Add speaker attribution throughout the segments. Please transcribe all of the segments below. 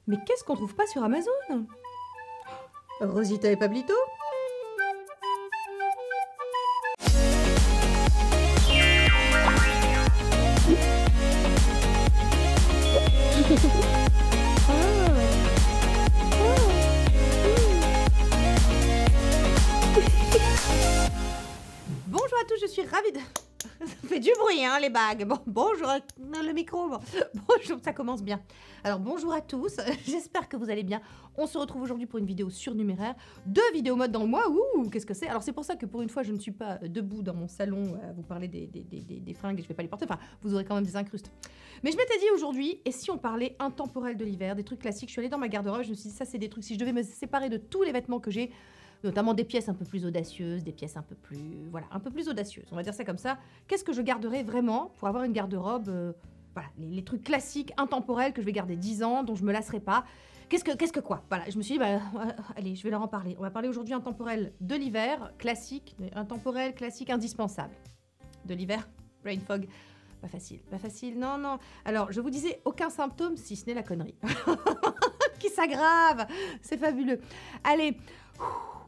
Speaker 1: Mais qu'est-ce qu'on trouve pas sur Amazon? Rosita et Pablito? Bonjour à tous, je suis ravie de... Ça fait du bruit, hein, les bagues. Bon, bonjour, le micro. Bon. Bonjour, ça commence bien. Alors, bonjour à tous. J'espère que vous allez bien. On se retrouve aujourd'hui pour une vidéo surnuméraire. 2 vidéos mode dans le mois. Ouh, qu'est-ce que c'est? Alors, c'est pour ça que pour une fois, je ne suis pas debout dans mon salon à vous parler des fringues et je ne vais pas les porter. Enfin, vous aurez quand même des incrustes. Mais je m'étais dit aujourd'hui, et si on parlait intemporel de l'hiver, des trucs classiques? Je suis allée dans ma garde-robe, je me suis dit, ça, c'est des trucs. Si je devais me séparer de tous les vêtements que j'ai, notamment des pièces un peu plus audacieuses, des pièces un peu plus... Voilà, un peu plus audacieuses, on va dire ça comme ça. Qu'est-ce que je garderais vraiment pour avoir une garde-robe voilà, les trucs classiques, intemporels, que je vais garder 10 ans, dont je me lasserai pas. Qu'est-ce que quoi? Voilà, je me suis dit, bah, allez, je vais leur en parler. On va parler aujourd'hui intemporel de l'hiver, classique, intemporel, classique, indispensable. De l'hiver, brain fog, pas facile, non, non. Alors, je vous disais, aucun symptôme, si ce n'est la connerie. Qui s'aggrave, c'est fabuleux. Allez,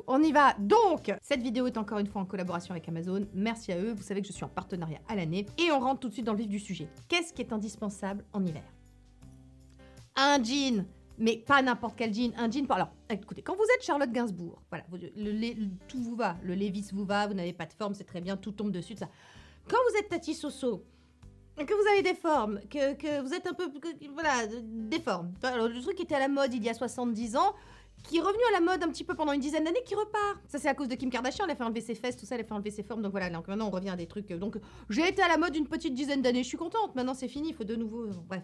Speaker 1: on y va. Donc, cette vidéo est encore une fois en collaboration avec Amazon. Merci à eux. Vous savez que je suis en partenariat à l'année. Et on rentre tout de suite dans le vif du sujet. Qu'est-ce qui est indispensable en hiver? Un jean. Mais pas n'importe quel jean. Un jean. Alors, écoutez, quand vous êtes Charlotte Gainsbourg, voilà, tout vous va. Le Levi's vous va. Vous n'avez pas de forme, c'est très bien. Tout tombe dessus, ça. Quand vous êtes Tati Soso, que vous avez des formes, que vous êtes un peu... voilà, des formes. Alors, le truc qui était à la mode il y a 70 ans... qui est revenu à la mode un petit peu pendant une dizaine d'années, qui repart. Ça, c'est à cause de Kim Kardashian, elle a fait enlever ses fesses, tout ça, elle a fait enlever ses formes, donc voilà, donc maintenant on revient à des trucs. Donc j'ai été à la mode une petite dizaine d'années, je suis contente, maintenant c'est fini, il faut de nouveau... bref.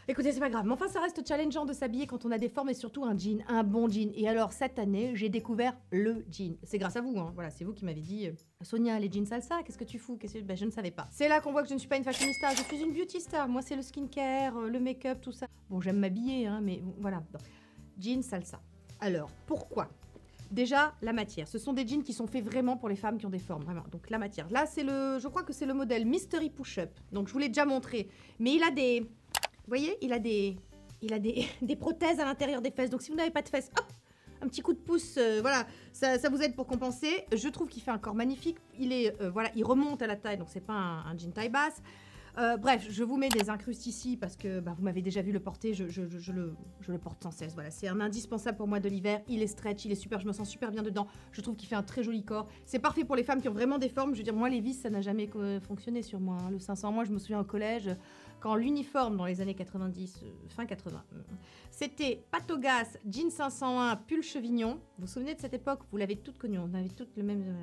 Speaker 1: Écoutez, c'est pas grave, mais enfin ça reste challengeant de s'habiller quand on a des formes et surtout un jean, un bon jean. Et alors cette année, j'ai découvert le jean. C'est grâce à vous, hein, voilà, c'est vous qui m'avez dit Sonia, les jeans salsa, qu'est-ce que tu fous? Ben, je ne savais pas. C'est là qu'on voit que je ne suis pas une fashionista, je suis une beauty star. Moi, c'est le skincare, le make-up, tout ça. Bon, j'aime m'habiller, hein, mais voilà. Donc, jean salsa. Alors, pourquoi? Déjà, la matière. Ce sont des jeans qui sont faits vraiment pour les femmes qui ont des formes, vraiment. Donc, la matière. Là, c'est le... je crois que c'est le modèle Mystery Push-Up. Donc, je vous l'ai déjà montré. Mais il a des... vous voyez? Il a des prothèses à l'intérieur des fesses. Donc, si vous n'avez pas de fesses, hop, un petit coup de pouce, voilà, ça vous aide pour compenser. Je trouve qu'il fait un corps magnifique. Il est, voilà, il remonte à la taille, donc c'est pas un jean taille basse. Bref, je vous mets des incrustes ici parce que bah, vous m'avez déjà vu le porter, je le porte sans cesse. Voilà, c'est un indispensable pour moi de l'hiver. Il est stretch, il est super, je me sens super bien dedans. Je trouve qu'il fait un très joli corps. C'est parfait pour les femmes qui ont vraiment des formes. Je veux dire, moi, les vis, ça n'a jamais fonctionné sur moi. Hein. Le 500, moi, je me souviens au collège, quand l'uniforme dans les années 90, fin 80, c'était patogas, jean 501, pull chevignon. Vous vous souvenez de cette époque? Vous l'avez toutes connue. On avait toutes le même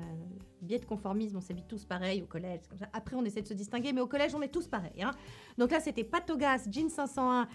Speaker 1: biais de conformisme. On s'habille tous pareil au collège. Comme ça. Après, on essaie de se distinguer, mais au collège, on est tous pareil, hein. Donc là, c'était patogas, jean 501.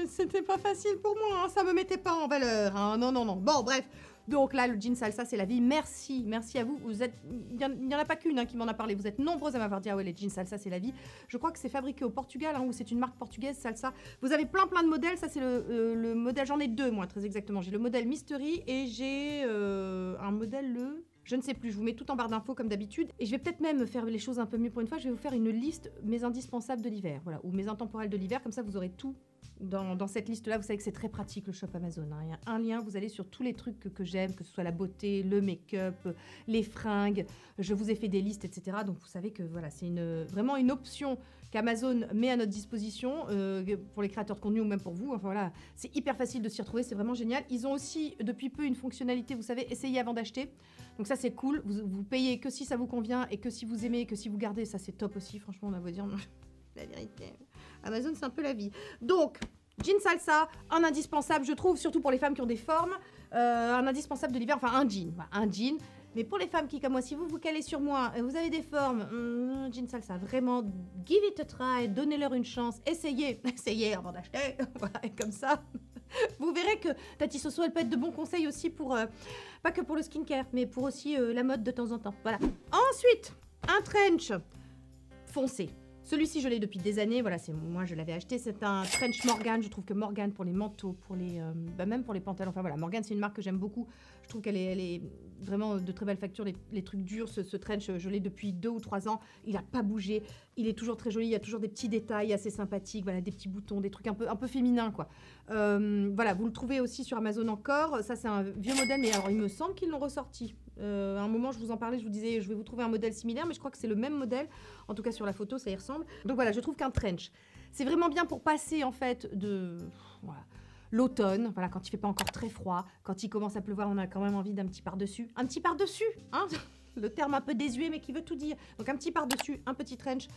Speaker 1: C'était pas facile pour moi, hein. Ça me mettait pas en valeur, hein. Non, non, non. Bon, bref. Donc là, le jean salsa, c'est la vie. Merci, merci à vous. Vous êtes, il n'y en a pas qu'une hein, qui m'en a parlé. Vous êtes nombreuses à m'avoir dit, ah ouais, les jeans salsa, c'est la vie. Je crois que c'est fabriqué au Portugal, hein, ou c'est une marque portugaise, salsa. Vous avez plein de modèles. Ça, c'est le modèle, j'en ai 2, moi, très exactement. J'ai le modèle Mystery et j'ai un modèle, je ne sais plus, je vous mets tout en barre d'infos comme d'habitude. Et je vais peut-être même faire les choses un peu mieux pour une fois. Je vais vous faire une liste, mes indispensables de l'hiver, voilà, ou mes intemporels de l'hiver. Comme ça, vous aurez tout dans cette liste-là. Vous savez que c'est très pratique, le shop Amazon. Hein. Il y a un lien, vous allez sur tous les trucs que j'aime, que ce soit la beauté, le make-up, les fringues. Je vous ai fait des listes, etc. Donc, vous savez que voilà, c'est vraiment une option qu'Amazon met à notre disposition pour les créateurs de contenu ou même pour vous. Enfin voilà, c'est hyper facile de s'y retrouver, c'est vraiment génial. Ils ont aussi, depuis peu, une fonctionnalité, vous savez, essayez avant d'acheter. Donc ça, c'est cool. Vous payez que si ça vous convient et que si vous aimez, que si vous gardez. Ça, c'est top aussi. Franchement, on va vous dire la vérité. Amazon, c'est un peu la vie. Donc, jean salsa, un indispensable, je trouve, surtout pour les femmes qui ont des formes. Un indispensable de l'hiver, enfin un jean. Voilà, un jean. Mais pour les femmes qui, comme moi, si vous vous calez sur moi, vous avez des formes, jean salsa, vraiment, give it a try, donnez-leur une chance, essayez avant d'acheter, voilà, et comme ça, vous verrez que Tati Soso, elle peut être de bons conseils aussi pour, pas que pour le skincare, mais pour aussi la mode de temps en temps, voilà. Ensuite, un trench foncé. Celui-ci, je l'ai depuis des années. Voilà, moi, je l'avais acheté. C'est un trench Morgan. Je trouve que Morgan, pour les manteaux, pour les, même pour les pantalons, enfin voilà, Morgan, c'est une marque que j'aime beaucoup. Je trouve qu'elle est vraiment de très belle facture. Les trucs durs, ce trench, je l'ai depuis 2 ou 3 ans. Il n'a pas bougé. Il est toujours très joli. Il y a toujours des petits détails assez sympathiques. Voilà, des petits boutons, des trucs un peu féminins, quoi. Voilà, vous le trouvez aussi sur Amazon encore. Ça, c'est un vieux modèle, mais alors, il me semble qu'ils l'ont ressorti. À un moment, je vous en parlais, je vous disais, je vais vous trouver un modèle similaire, mais je crois que c'est le même modèle. En tout cas, sur la photo, ça y ressemble. Donc voilà, je trouve qu'un trench, c'est vraiment bien pour passer, en fait, voilà, l'automne, voilà, quand il fait pas encore très froid, quand il commence à pleuvoir, on a quand même envie d'un petit par-dessus. Un petit par-dessus, hein. Le terme un peu désuet, mais qui veut tout dire. Donc un petit par-dessus, un petit trench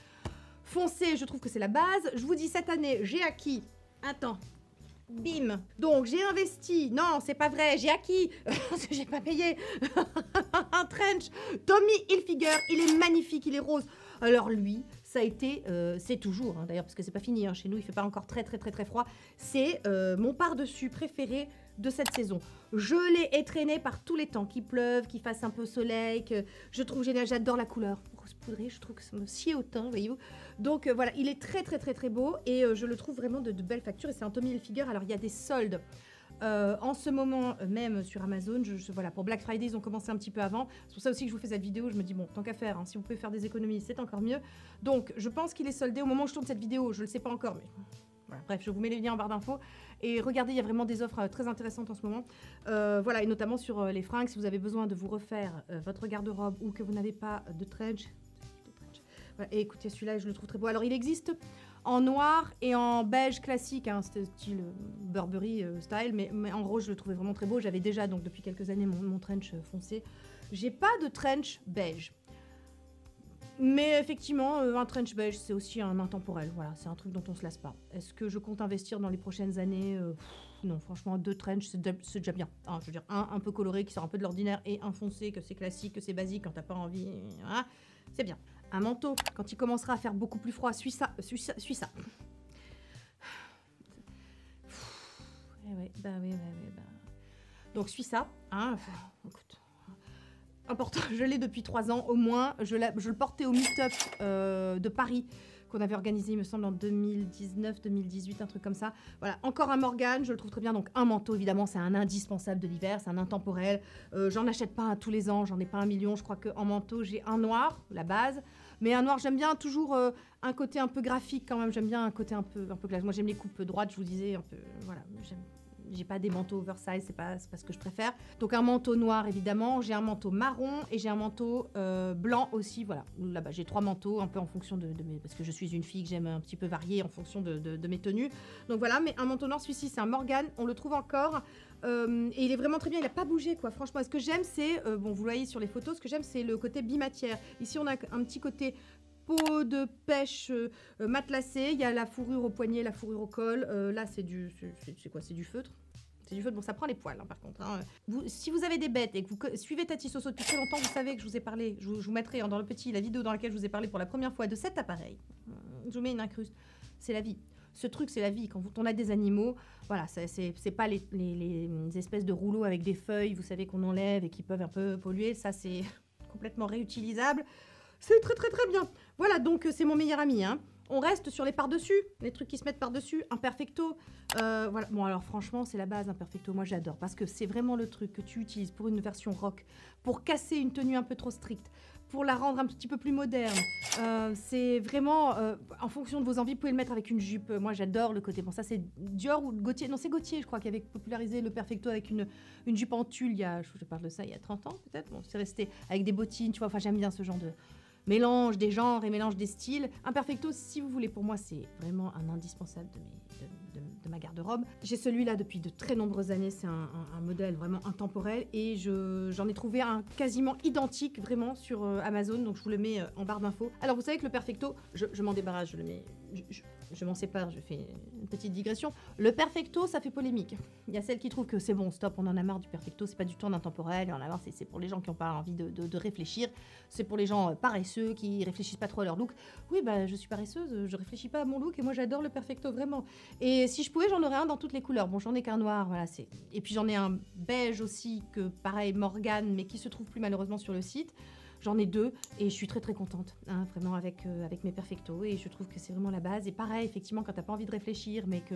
Speaker 1: foncé, je trouve que c'est la base. Je vous dis, cette année, j'ai acquis... Attends. Bim. Donc, j'ai investi. Non, c'est pas vrai. J'ai acquis. Parce que j'ai pas payé. Un trench. Tommy Hilfiger. Il est magnifique. Il est rose. Alors, lui, ça a été... c'est toujours, hein, d'ailleurs, parce que c'est pas fini. Hein, chez nous, il fait pas encore très froid. C'est mon par-dessus préféré de cette saison. Je l'ai étraîné par tous les temps. Qu'il pleuve, qu'il fasse un peu soleil. Que je trouve génial. J'adore la couleur. Rose poudrée. Je trouve que ça me sied au teint, voyez-vous. Donc voilà, il est très beau et je le trouve vraiment de belle facture et c'est un Tommy Hilfiger. Alors il y a des soldes en ce moment même sur Amazon. Voilà, pour Black Friday, ils ont commencé un petit peu avant. C'est pour ça aussi que je vous fais cette vidéo. Je me dis, bon, tant qu'à faire, hein, si vous pouvez faire des économies, c'est encore mieux. Donc je pense qu'il est soldé au moment où je tourne cette vidéo. Je ne le sais pas encore, mais voilà, bref, je vous mets les liens en barre d'infos. Et regardez, il y a vraiment des offres très intéressantes en ce moment. Voilà, et notamment sur les fringues, si vous avez besoin de vous refaire votre garde-robe ou que vous n'avez pas de trench. Et écoutez, celui-là, je le trouve très beau. Alors, il existe en noir et en beige classique, hein, style Burberry style, mais en rose, je le trouvais vraiment très beau. J'avais déjà, donc, depuis quelques années, mon trench foncé. J'ai pas de trench beige. Mais effectivement, un trench beige, c'est aussi un intemporel. Voilà, c'est un truc dont on se lasse pas. Est-ce que je compte investir dans les prochaines années? Non, franchement, 2 trench, c'est déjà bien. Hein, je veux dire, un peu coloré, qui sort un peu de l'ordinaire, et un foncé, que c'est classique, que c'est basique, quand t'as pas envie. Voilà, c'est bien. Un manteau, quand il commencera à faire beaucoup plus froid, suis ça. Oui. Donc, suis ça. Hein, écoute. Important, je l'ai depuis 3 ans au moins. Je le portais au meet-up de Paris qu'on avait organisé, il me semble, en 2019, 2018, un truc comme ça. Voilà, encore un Morgan, je le trouve très bien. Donc, un manteau, évidemment, c'est un indispensable de l'hiver, c'est un intemporel. J'en achète pas tous les ans, j'en ai pas 1 million. Je crois qu'en manteau, j'ai un noir, la base. Mais un noir, j'aime bien toujours un côté un peu graphique quand même. J'aime bien un côté un peu classe. Moi, j'aime les coupes droites, je vous disais, un peu... Voilà, j'ai pas des manteaux oversize, c'est pas ce que je préfère. Donc un manteau noir évidemment, j'ai un manteau marron et j'ai un manteau blanc aussi, voilà. Là-bas j'ai 3 manteaux, un peu en fonction de mes... Parce que je suis une fille que j'aime un petit peu varier en fonction de mes tenues. Donc voilà, mais un manteau noir, celui-ci c'est un Morgan, on le trouve encore. Et il est vraiment très bien, il n'a pas bougé quoi, franchement. Ce que j'aime c'est, bon vous le voyez sur les photos, ce que j'aime c'est le côté bimatière. Ici on a un petit côté... peau de pêche matelassée, il y a la fourrure au poignet, la fourrure au col, là c'est quoi, c'est du feutre. C'est du feutre, bon ça prend les poils hein, par contre. Hein. Si vous avez des bêtes et que vous suivez Tati Soso depuis très longtemps, vous savez que je vous ai parlé, je vous mettrai dans le petit la vidéo dans laquelle je vous ai parlé pour la première fois de cet appareil. Je vous mets une incruste, c'est la vie. Ce truc c'est la vie, quand on a des animaux, voilà, c'est pas les espèces de rouleaux avec des feuilles, vous savez qu'on enlève et qui peuvent un peu polluer, ça c'est complètement réutilisable. C'est très bien. Voilà, donc c'est mon meilleur ami. Hein. On reste sur les par-dessus, les trucs qui se mettent par-dessus. Un perfecto. Voilà. Bon, alors franchement, c'est la base, un perfecto. Moi, j'adore parce que c'est vraiment le truc que tu utilises pour une version rock, pour casser une tenue un peu trop stricte, pour la rendre un petit peu plus moderne. C'est vraiment en fonction de vos envies. Vous pouvez le mettre avec une jupe. Moi, j'adore le côté. Bon, ça, c'est Dior ou Gauthier. Non, c'est Gauthier, je crois, qui avait popularisé le perfecto avec une jupe en tulle. Je parle de ça il y a 30 ans, peut-être. Bon, c'est resté avec des bottines, tu vois. Enfin, j'aime bien ce genre de... mélange des genres et mélange des styles. Un perfecto, si vous voulez, pour moi, c'est vraiment un indispensable de ma garde-robe. J'ai celui-là depuis de très nombreuses années. C'est un modèle vraiment intemporel et j'en ai trouvé un quasiment identique vraiment sur Amazon. Donc, je vous le mets en barre d'infos. Alors, vous savez que le perfecto, je m'en débarrasse, je le mets... Je m'en sépare, je fais une petite digression. Le perfecto, ça fait polémique. Il y a celles qui trouvent que c'est bon, stop, on en a marre du perfecto, c'est pas du tout un intemporel, on en a marre, c'est pour les gens qui n'ont pas envie de réfléchir, c'est pour les gens paresseux qui réfléchissent pas trop à leur look. Oui, bah je suis paresseuse, je réfléchis pas à mon look et moi j'adore le perfecto, vraiment. Et si je pouvais, j'en aurais un dans toutes les couleurs. Bon, j'en ai qu'un noir, voilà, c'est... Et puis j'en ai un beige aussi, que pareil, Morgan, mais qui se trouve plus malheureusement sur le site. J'en ai 2 et je suis très très contente, hein, vraiment avec mes perfectos et je trouve que c'est vraiment la base. Et pareil, effectivement, quand t'as pas envie de réfléchir, mais que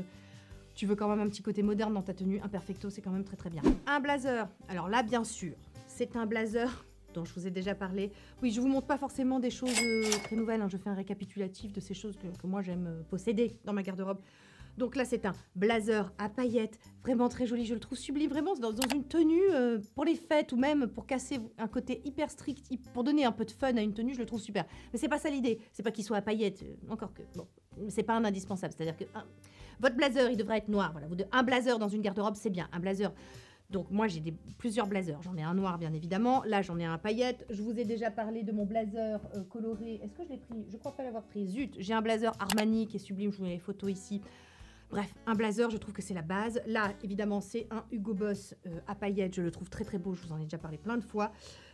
Speaker 1: tu veux quand même un petit côté moderne dans ta tenue, un perfecto, c'est quand même très très bien. Un blazer, alors là, bien sûr, c'est un blazer dont je vous ai déjà parlé. Oui, je vous montre pas forcément des choses très nouvelles, hein, je fais un récapitulatif de ces choses que moi j'aime posséder dans ma garde-robe. Donc là, c'est un blazer à paillettes, vraiment très joli, je le trouve sublime, vraiment dans une tenue pour les fêtes ou même pour casser un côté hyper strict, pour donner un peu de fun à une tenue, je le trouve super. Mais c'est pas ça l'idée, c'est pas qu'il soit à paillettes, encore que, bon, c'est pas un indispensable, c'est-à-dire que votre blazer, il devrait être noir, voilà, un blazer dans une garde-robe, c'est bien, un blazer. Donc moi, j'ai plusieurs blazers, j'en ai un noir bien évidemment, là j'en ai un à paillettes, je vous ai déjà parlé de mon blazer coloré, est-ce que je l'ai pris? Je crois pas l'avoir pris, zut, j'ai un blazer Armani qui est sublime, je vous mets les photos ici. Bref, un blazer, je trouve que c'est la base. Là, évidemment, c'est un Hugo Boss à paillettes. Je le trouve très très beau. Je vous en ai déjà parlé plein de fois.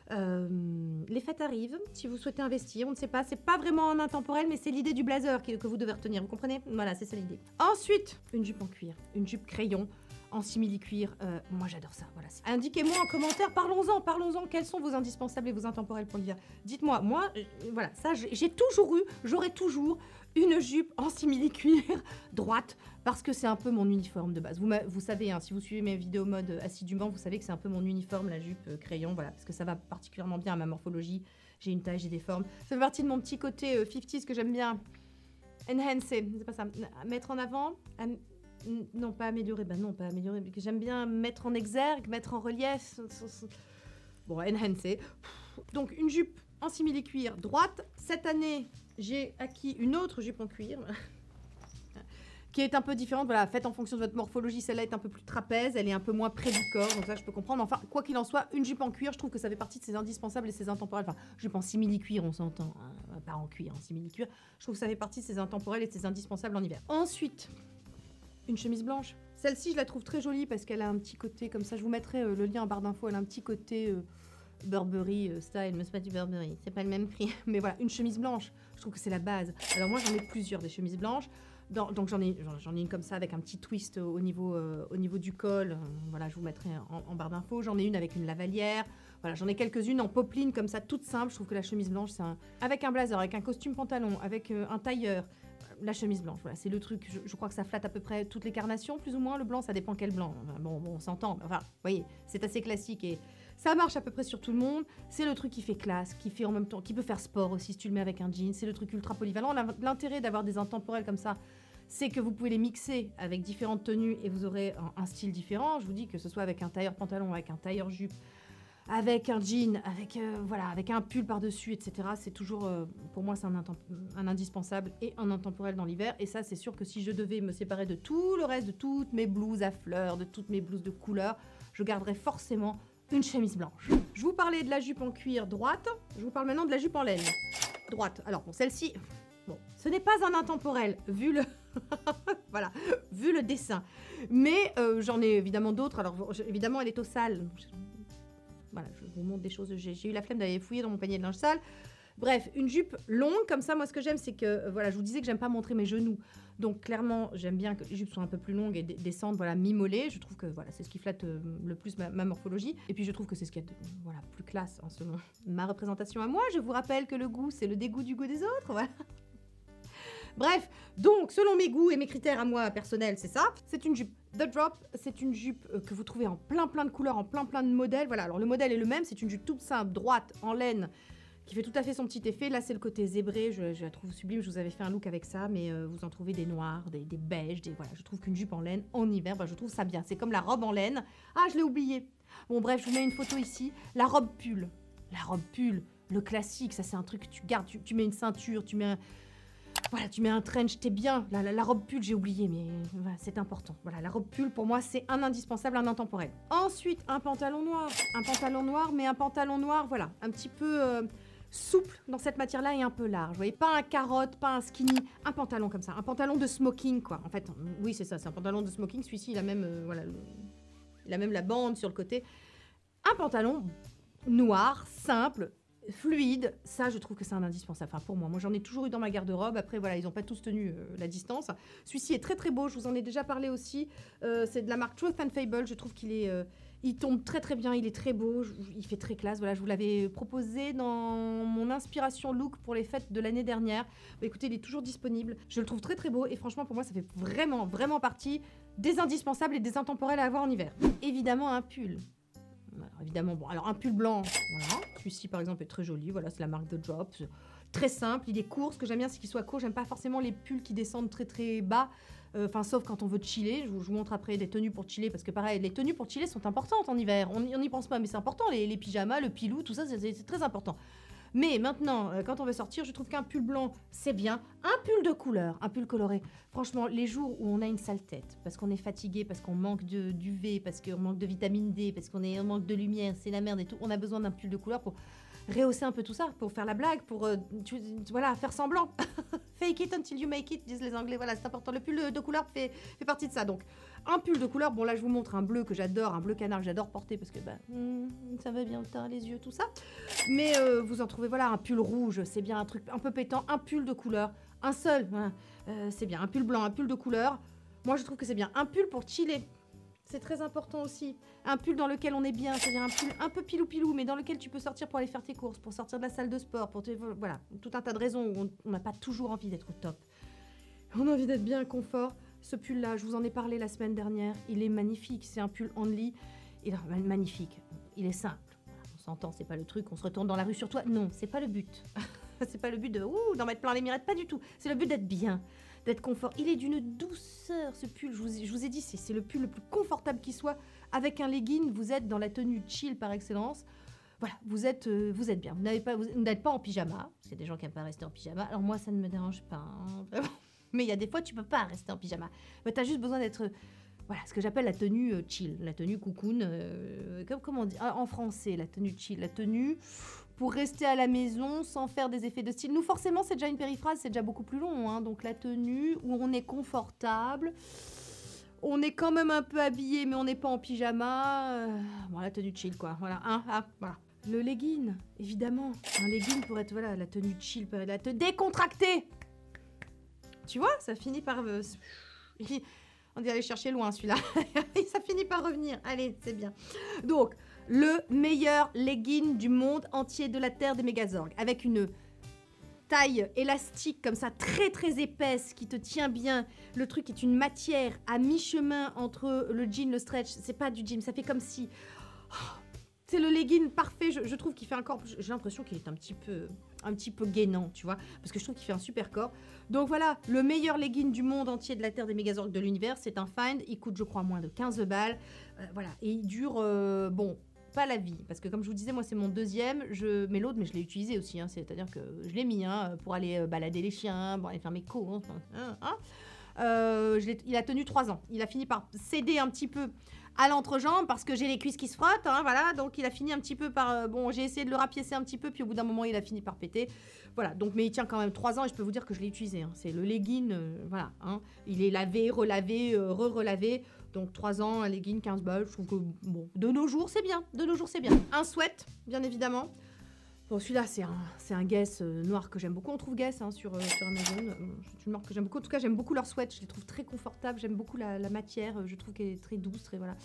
Speaker 1: Les fêtes arrivent. Si vous souhaitez investir, on ne sait pas. C'est pas vraiment un intemporel, mais c'est l'idée du blazer que vous devez retenir. Vous comprenez? Voilà, c'est ça l'idée. Ensuite, une jupe en cuir, une jupe crayon en simili-cuir. Moi, j'adore ça. Voilà. Indiquez-moi en commentaire. Parlons-en. Quels sont vos indispensables et vos intemporels pour l'hiver? Dites-moi. Moi, voilà, ça, j'aurai toujours une jupe en simili-cuir droite parce que c'est un peu mon uniforme de base. Vous savez, hein, si vous suivez mes vidéos mode assidûment, vous savez que c'est un peu mon uniforme, la jupe crayon, voilà, parce que ça va particulièrement bien à ma morphologie. J'ai une taille, j'ai des formes. Ça fait partie de mon petit côté 50s que j'aime bien enhancer, c'est pas ça, mettre en avant, non pas améliorer, non pas améliorer, mais que j'aime bien mettre en exergue, mettre en relief, bon, enhancer. Donc une jupe en simili-cuir droite. Cette année, j'ai acquis une autre jupe en cuir qui est un peu différente, voilà, faite en fonction de votre morphologie. Celle-là est un peu plus trapèze, elle est un peu moins près du corps, donc ça je peux comprendre. Enfin, quoi qu'il en soit, une jupe en cuir, je trouve que ça fait partie de ses indispensables et ses intemporels. Enfin, jupe en simili-cuir, on s'entend, hein, pas en cuir, en simili-cuir. Je trouve que ça fait partie de ses intemporels et de ses indispensables en hiver. Ensuite, une chemise blanche. Celle-ci, je la trouve très jolie parce qu'elle a un petit côté, comme ça, je vous mettrai le lien en barre d'infos, elle a un petit côté Burberry style, mais c'est pas du Burberry, c'est pas le même prix. Mais voilà, une chemise blanche, je trouve que c'est la base. Alors moi, j'en ai plusieurs des chemises blanches. Donc j'en ai une comme ça avec un petit twist au niveau du col. Voilà, je vous mettrai en barre d'infos. J'en ai une avec une lavalière. Voilà, j'en ai quelques-unes en popeline comme ça, toute simple. Je trouve que la chemise blanche, c'est avec un blazer, avec un costume pantalon, avec un tailleur. La chemise blanche, voilà, c'est le truc. Je crois que ça flatte à peu près toutes les carnations, plus ou moins. Le blanc, ça dépend quel blanc. Bon, on s'entend. Enfin, vous voyez, c'est assez classique et ça marche à peu près sur tout le monde. C'est le truc qui fait classe, qui fait en même temps, qui peut faire sport aussi si tu le mets avec un jean. C'est le truc ultra polyvalent. L'intérêt d'avoir des intemporels comme ça, c'est que vous pouvez les mixer avec différentes tenues et vous aurez un style différent. Je vous dis que ce soit avec un tailleur pantalon, avec un tailleur jupe, avec un jean, avec un pull par-dessus, etc. C'est toujours, pour moi, c'est un indispensable et un intemporel dans l'hiver. Et ça, c'est sûr que si je devais me séparer de tout le reste, de toutes mes blouses à fleurs, de toutes mes blouses de couleur, je garderais forcément une chemise blanche. Je vous parlais de la jupe en cuir droite, je vous parle maintenant de la jupe en laine droite. Alors, bon, celle-ci, bon, ce n'est pas un intemporel, vu le... voilà, vu le dessin. Mais j'en ai évidemment d'autres. Alors, évidemment, elle est au sale. Voilà, je vous montre des choses. J'ai eu la flemme d'aller fouiller dans mon panier de linge sale. Bref, une jupe longue, comme ça, moi, ce que j'aime, c'est que, voilà, je vous disais que j'aime pas montrer mes genoux. Donc, clairement, j'aime bien que les jupes soient un peu plus longues et descendent, voilà, mi-mollet. Je trouve que, voilà, c'est ce qui flatte le plus ma morphologie. Et puis, je trouve que c'est ce qui est, voilà, plus classe, hein, selon ma représentation à moi. Je vous rappelle que le goût, c'est le dégoût du goût des autres, voilà. Bref, donc, selon mes goûts et mes critères à moi personnels, c'est ça. C'est une jupe The Drop, c'est une jupe que vous trouvez en plein de couleurs, en plein de modèles. Voilà, alors le modèle est le même, c'est une jupe toute simple, droite, en laine, qui fait tout à fait son petit effet. Là, c'est le côté zébré, je la trouve sublime. Je vous avais fait un look avec ça, mais vous en trouvez des noirs, des beiges, voilà. Je trouve qu'une jupe en laine, en hiver, je trouve ça bien. C'est comme la robe en laine. Ah, je l'ai oublié. Bon, bref, je vous mets une photo ici. La robe pull. La robe pull, le classique, ça c'est un truc que tu gardes, tu mets une ceinture, tu mets un trench, t'es bien. La robe pull, j'ai oublié, mais voilà, c'est important. Voilà, la robe pull, pour moi, c'est un indispensable, un intemporel. Ensuite, un pantalon noir. Un pantalon noir, mais un pantalon noir, voilà, un petit peu souple dans cette matière-là et un peu large. Vous voyez, pas un carotte, pas un skinny, un pantalon comme ça. Un pantalon de smoking, quoi. En fait, oui, c'est ça, c'est un pantalon de smoking. Celui-ci, il a même, il a même la bande sur le côté. Un pantalon noir, simple, fluide, ça je trouve que c'est un indispensable. Enfin pour moi, j'en ai toujours eu dans ma garde-robe. Après voilà, ils n'ont pas tous tenu la distance. Celui-ci est très très beau, je vous en ai déjà parlé aussi. C'est de la marque Truth and Fable, je trouve qu'il est Il tombe très très bien, il est très beau, il fait très classe. Voilà, je vous l'avais proposé dans mon inspiration look pour les fêtes de l'année dernière. Bah, écoutez, il est toujours disponible. Je le trouve très très beau et franchement pour moi ça fait vraiment vraiment partie des indispensables et des intemporels à avoir en hiver. Évidemment un pull. Alors, évidemment, bon, alors un pull blanc, voilà. Celui-ci par exemple est très joli, voilà, c'est la marque The Drop. Très simple, il est court. Ce que j'aime bien, c'est qu'il soit court. J'aime pas forcément les pulls qui descendent très très bas. Enfin, sauf quand on veut chiller. Je vous montre après des tenues pour chiller parce que pareil, les tenues pour chiller sont importantes en hiver. On n'y pense pas, mais c'est important. Les pyjamas, le pilou, tout ça, c'est très important. Mais maintenant, quand on veut sortir, je trouve qu'un pull blanc, c'est bien. Un pull de couleur, un pull coloré. Franchement, les jours où on a une sale tête, parce qu'on est fatigué, parce qu'on manque d'UV, parce qu'on manque de vitamine D, parce qu'on manque de lumière, c'est la merde et tout, on a besoin d'un pull de couleur pour rehausser un peu tout ça, pour faire la blague, pour voilà, faire semblant. Fake it until you make it, disent les Anglais. Voilà, c'est important. Le pull de couleur fait partie de ça. Donc, un pull de couleur. Bon, là, je vous montre un bleu que j'adore, un bleu canard que j'adore porter parce que ça va bien au teint, les yeux, tout ça. Mais vous en trouvez, voilà, un pull rouge, c'est bien un truc un peu pétant. Un pull de couleur, un seul, voilà, c'est bien. Un pull blanc, un pull de couleur. Moi, je trouve que c'est bien. Un pull pour chiller. C'est très important aussi. Un pull dans lequel on est bien, c'est-à-dire un pull un peu pilou-pilou, mais dans lequel tu peux sortir pour aller faire tes courses, pour sortir de la salle de sport, voilà, tout un tas de raisons où on n'a pas toujours envie d'être au top. On a envie d'être bien confort. Ce pull-là, je vous en ai parlé la semaine dernière, il est magnifique. C'est un pull Only. Il est magnifique. Il est simple. On s'entend, c'est pas le truc, on se retourne dans la rue sur toi. Non, c'est pas le but. C'est pas le but d'en mettre plein les mirettes, pas du tout. C'est le but d'être bien, d'être confort. Il est d'une douceur, ce pull. Je vous ai dit, c'est le pull le plus confortable qui soit. Avec un legging, vous êtes dans la tenue chill par excellence. Voilà, vous êtes bien. Vous n'êtes pas en pyjama. C'est des gens qui n'aiment pas rester en pyjama. Alors moi, ça ne me dérange pas, hein, vraiment. Mais il y a des fois, tu peux pas rester en pyjama. Tu as juste besoin d'être... Voilà, ce que j'appelle la tenue chill, la tenue cocoon. Comment on dit en français, la tenue chill, la tenue pour rester à la maison sans faire des effets de style. Nous, forcément, c'est déjà une périphrase, c'est déjà beaucoup plus long. Hein, donc la tenue où on est confortable, on est quand même un peu habillé, mais on n'est pas en pyjama. Bon, la tenue chill, quoi. Voilà, voilà. Le legging, évidemment. Un legging pour être, voilà, la tenue chill, la tenue décontractée. Tu vois, ça finit par... on dirait aller chercher loin, celui-là. Ça finit par revenir. Allez, c'est bien. Donc, le meilleur legging du monde entier de la Terre des Mégazorgs. Avec une taille élastique comme ça, très très épaisse, qui te tient bien. Le truc est une matière à mi-chemin entre le jean, le stretch. C'est pas du jean, ça fait comme si... C'est le legging parfait. Je trouve qu'il fait un corps... J'ai l'impression qu'il est un petit peu gainant, tu vois, parce que je trouve qu'il fait un super corps. Donc voilà, le meilleur legging du monde entier de la Terre des Mégazorgs de l'univers, c'est un find. Il coûte, je crois, moins de 15 balles. Voilà, et il dure, bon, pas la vie, parce que comme je vous disais, moi c'est mon deuxième, mais l'autre, mais je l'ai utilisé aussi, hein, c'est-à-dire que je l'ai mis pour aller balader les chiens, pour aller faire mes courses, il a tenu 3 ans. Il a fini par céder un petit peu à l'entrejambe parce que j'ai les cuisses qui se frottent, hein, voilà, donc il a fini un petit peu par... bon, j'ai essayé de le rapiécer un petit peu, puis au bout d'un moment, il a fini par péter. Voilà, donc, mais il tient quand même 3 ans et je peux vous dire que je l'ai utilisé. Hein. C'est le legging, voilà, hein, il est lavé, relavé, re-relavé, donc 3 ans, un legging, 15 balles, je trouve que, bon, de nos jours, c'est bien, Un sweat, bien évidemment. Bon, celui-là, c'est un Guess noir que j'aime beaucoup. On trouve Guess hein, sur Amazon. C'est une marque que j'aime beaucoup. En tout cas, j'aime beaucoup leurs sweats. Je les trouve très confortables. J'aime beaucoup la matière. Je trouve qu'elle est très douce. Très, voilà.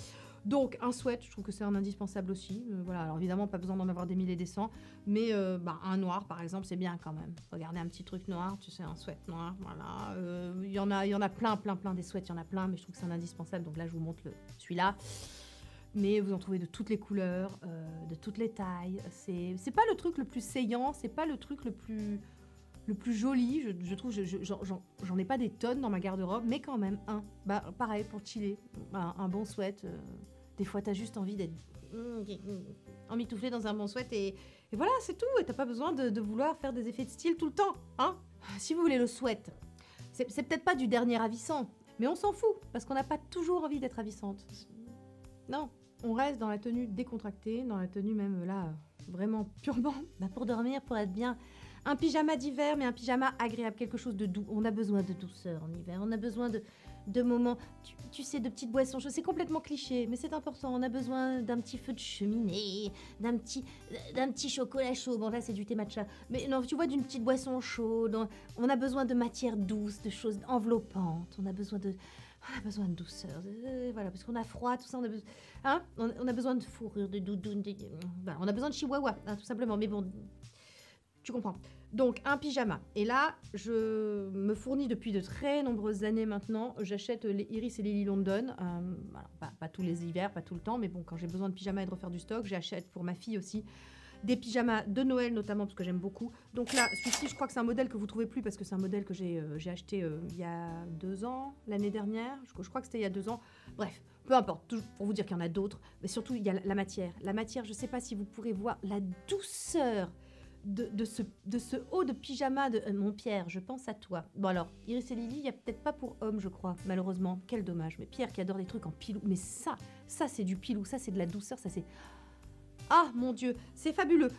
Speaker 1: Donc, un sweat, je trouve que c'est un indispensable aussi. Voilà. Alors, évidemment, pas besoin d'en avoir des milliers et des cents. Mais un noir, par exemple, c'est bien quand même. Regardez un petit truc noir. Tu sais, un sweat noir. Voilà. Il y en a plein des sweats. Il y en a plein. Mais je trouve que c'est un indispensable. Donc là, je vous montre celui-là. Mais vous en trouvez de toutes les couleurs, de toutes les tailles. C'est pas le truc le plus saillant, c'est pas le truc le plus joli. Je trouve, j'en ai pas des tonnes dans ma garde-robe, mais quand même un. Pareil pour chiller, un bon sweat. Des fois, t'as juste envie d'être emmitouflé dans un bon sweat et voilà, c'est tout. Et t'as pas besoin de vouloir faire des effets de style tout le temps, hein. Si vous voulez le sweat, c'est peut-être pas du dernier ravissant, mais on s'en fout parce qu'on n'a pas toujours envie d'être ravissante. Non. On reste dans la tenue décontractée, dans la tenue même là, vraiment purement pour dormir, pour être bien. Un pyjama d'hiver, mais un pyjama agréable, quelque chose de doux. On a besoin de douceur en hiver, on a besoin de moments, tu sais, de petites boissons chaudes. C'est complètement cliché, mais c'est important. On a besoin d'un petit feu de cheminée, d'un petit chocolat chaud. Bon là, c'est du thé matcha. Mais non, tu vois, d'une petite boisson chaude. On a besoin de matière douce, de choses enveloppantes. On a besoin de... On a besoin de douceur, voilà, parce qu'on a froid, tout ça, on a besoin, hein, on a besoin de fourrure, de doudoune, voilà, on a besoin de chihuahua, hein, tout simplement, mais bon, tu comprends. Donc, un pyjama. Et là, je me fournis depuis de très nombreuses années maintenant. J'achète les Iris et Lily London. Alors, pas tous les hivers, pas tout le temps, mais bon, quand j'ai besoin de pyjama et de refaire du stock, j'achète pour ma fille aussi des pyjamas de Noël notamment, parce que j'aime beaucoup. Donc là, celui-ci, je crois que c'est un modèle que vous trouvez plus, parce que c'est un modèle que j'ai acheté il y a 2 ans, l'année dernière. Je crois que c'était il y a 2 ans. Bref, peu importe, toujours pour vous dire qu'il y en a d'autres. Mais surtout, il y a la matière. La matière, je ne sais pas si vous pourrez voir la douceur de ce haut de pyjama de mon Pierre, je pense à toi. Bon alors, Iris et Lily, il n'y a peut-être pas pour hommes, je crois, malheureusement. Quel dommage. Mais Pierre qui adore les trucs en pilou. Mais ça c'est du pilou, ça c'est de la douceur, ça c'est... Ah mon Dieu, c'est fabuleux.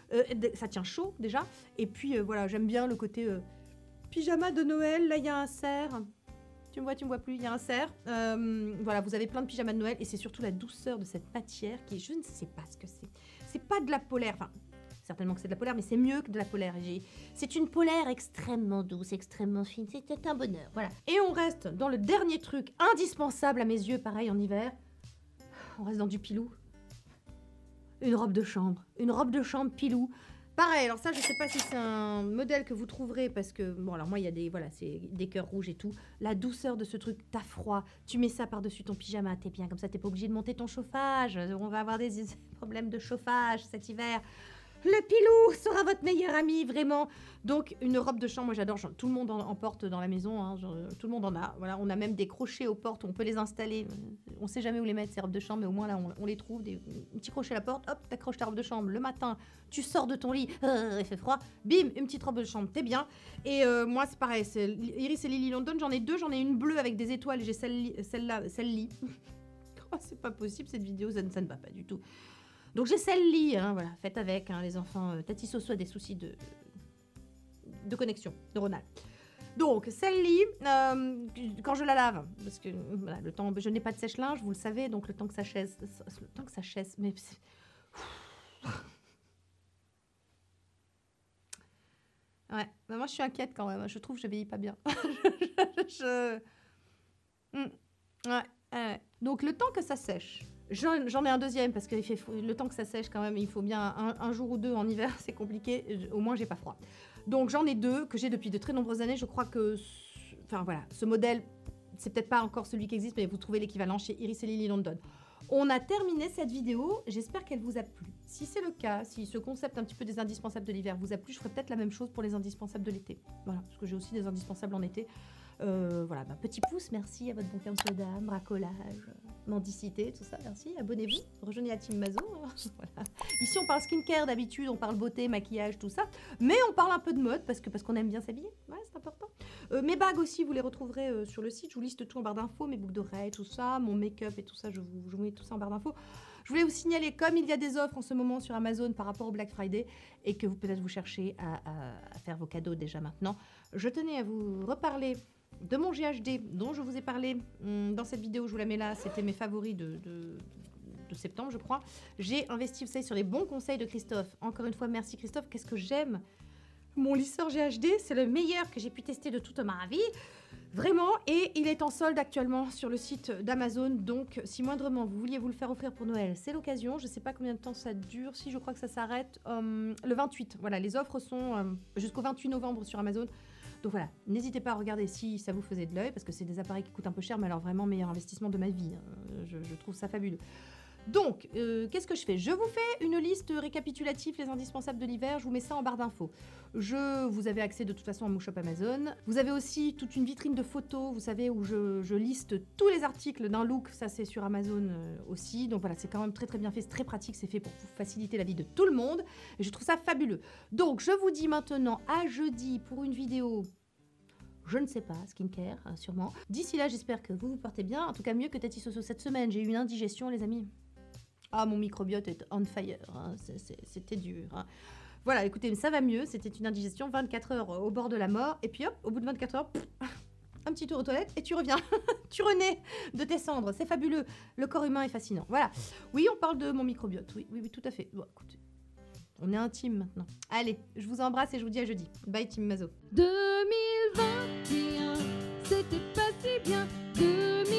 Speaker 1: Ça tient chaud déjà. Et puis voilà, j'aime bien le côté pyjama de Noël. Là, il y a un cerf. Tu me vois plus, il y a un cerf. Voilà, vous avez plein de pyjamas de Noël. Et c'est surtout la douceur de cette matière qui, je ne sais pas ce que c'est. C'est pas de la polaire, enfin... Certainement que c'est de la polaire, mais c'est mieux que de la polaire. C'est une polaire extrêmement douce, extrêmement fine. C'est un bonheur, voilà. Et on reste dans le dernier truc indispensable à mes yeux, pareil en hiver. On reste dans du pilou. Une robe de chambre. Une robe de chambre pilou. Pareil, alors ça, je sais pas si c'est un modèle que vous trouverez, parce que, bon, alors moi, il y a des, voilà, c'est des cœurs rouges et tout. La douceur de ce truc, t'as froid, tu mets ça par-dessus ton pyjama, t'es bien, comme ça, t'es pas obligé de monter ton chauffage. On va avoir des problèmes de chauffage cet hiver. Le pilou sera votre meilleur ami, vraiment. Donc, une robe de chambre, moi j'adore. Tout le monde en porte dans la maison. Hein, tout le monde en a. Voilà, on a même des crochets aux portes où on peut les installer. On sait jamais où les mettre, ces robes de chambre, mais au moins là, on les trouve. Un petit crochet à la porte, hop, t'accroches ta robe de chambre. Le matin, tu sors de ton lit, il fait froid. Bim, une petite robe de chambre, t'es bien. Et moi, c'est pareil. C'est Iris et Lily London, j'en ai 2. J'en ai une bleue avec des étoiles et j'ai celle-là. Oh, c'est pas possible, cette vidéo, ça ne va pas du tout. Donc j'ai celle-là, hein, voilà, faites avec, hein, les enfants. Tati Soso a des soucis de connexion neuronale. Donc celle-là, quand je la lave, parce que voilà, le temps, je n'ai pas de sèche-linge, vous le savez, donc le temps que ça chasse, mais ouais, bah moi je suis inquiète quand même. Je trouve que je vieillis pas bien. Ouais. Donc le temps que ça sèche. J'en ai un deuxième parce que le temps que ça sèche quand même, il faut bien un jour ou deux en hiver, c'est compliqué. Au moins, j'ai pas froid. Donc j'en ai 2 que j'ai depuis de très nombreuses années. Je crois que, enfin voilà, ce modèle, c'est peut-être pas encore celui qui existe, mais vous trouvez l'équivalent chez Iris et Lily London. On a terminé cette vidéo. J'espère qu'elle vous a plu. Si c'est le cas, si ce concept un petit peu des indispensables de l'hiver vous a plu, je ferai peut-être la même chose pour les indispensables de l'été. Voilà, parce que j'ai aussi des indispensables en été. Voilà, bah, petit pouce, merci à votre bon cœur, monsieur dame, bracolage, mendicité, tout ça, merci. Abonnez-vous, rejoignez la team Mazo. Voilà. Ici, on parle skincare d'habitude, on parle beauté, maquillage, tout ça, mais on parle un peu de mode parce qu'on aime bien s'habiller, ouais, c'est important. Mes bagues aussi, vous les retrouverez sur le site, je vous liste tout en barre d'infos, mes boucles d'oreilles, tout ça, mon make-up et tout ça, je vous mets tout ça en barre d'infos. Je voulais vous signaler, comme il y a des offres en ce moment sur Amazon par rapport au Black Friday et que peut-être vous cherchez à faire vos cadeaux déjà maintenant, je tenais à vous reparler de mon GHD dont je vous ai parlé dans cette vidéo, je vous la mets là, c'était mes favoris de septembre je crois. J'ai investi, vous savez, sur les bons conseils de Christophe. Encore une fois, merci Christophe, qu'est-ce que j'aime mon lisseur GHD, c'est le meilleur que j'ai pu tester de toute ma vie, vraiment, et il est en solde actuellement sur le site d'Amazon, donc si moindrement vous vouliez vous le faire offrir pour Noël, c'est l'occasion. Je sais pas combien de temps ça dure, si je crois que ça s'arrête le 28, voilà, les offres sont jusqu'au 28 novembre sur Amazon. Donc voilà, n'hésitez pas à regarder si ça vous faisait de l'œil, parce que c'est des appareils qui coûtent un peu cher, mais alors vraiment meilleur investissement de ma vie. Hein. Je trouve ça fabuleux. Donc, qu'est-ce que je fais? Je vous fais une liste récapitulative, les indispensables de l'hiver, je vous mets ça en barre d'infos. Vous avez accès de toute façon à mon shop Amazon. Vous avez aussi toute une vitrine de photos, vous savez, où je liste tous les articles d'un look, ça c'est sur Amazon aussi. Donc voilà, c'est quand même très très bien fait, c'est très pratique, c'est fait pour faciliter la vie de tout le monde. Et je trouve ça fabuleux. Donc, je vous dis maintenant à jeudi pour une vidéo... Je ne sais pas, skincare, sûrement. D'ici là, j'espère que vous vous portez bien. En tout cas, mieux que Tati Soso cette semaine. J'ai eu une indigestion, les amis. Ah, mon microbiote est on fire. Hein. C'était dur. Hein. Voilà, écoutez, ça va mieux. C'était une indigestion, 24 heures au bord de la mort. Et puis hop, au bout de 24 heures, un petit tour aux toilettes et tu reviens. Tu renais de tes cendres. C'est fabuleux. Le corps humain est fascinant. Voilà. Oui, on parle de mon microbiote. Oui, tout à fait. Bon, écoutez. On est intime maintenant. Allez, je vous embrasse et je vous dis à jeudi. Bye Team Mazo.
Speaker 2: 2021, c'était pas si bien. 2021.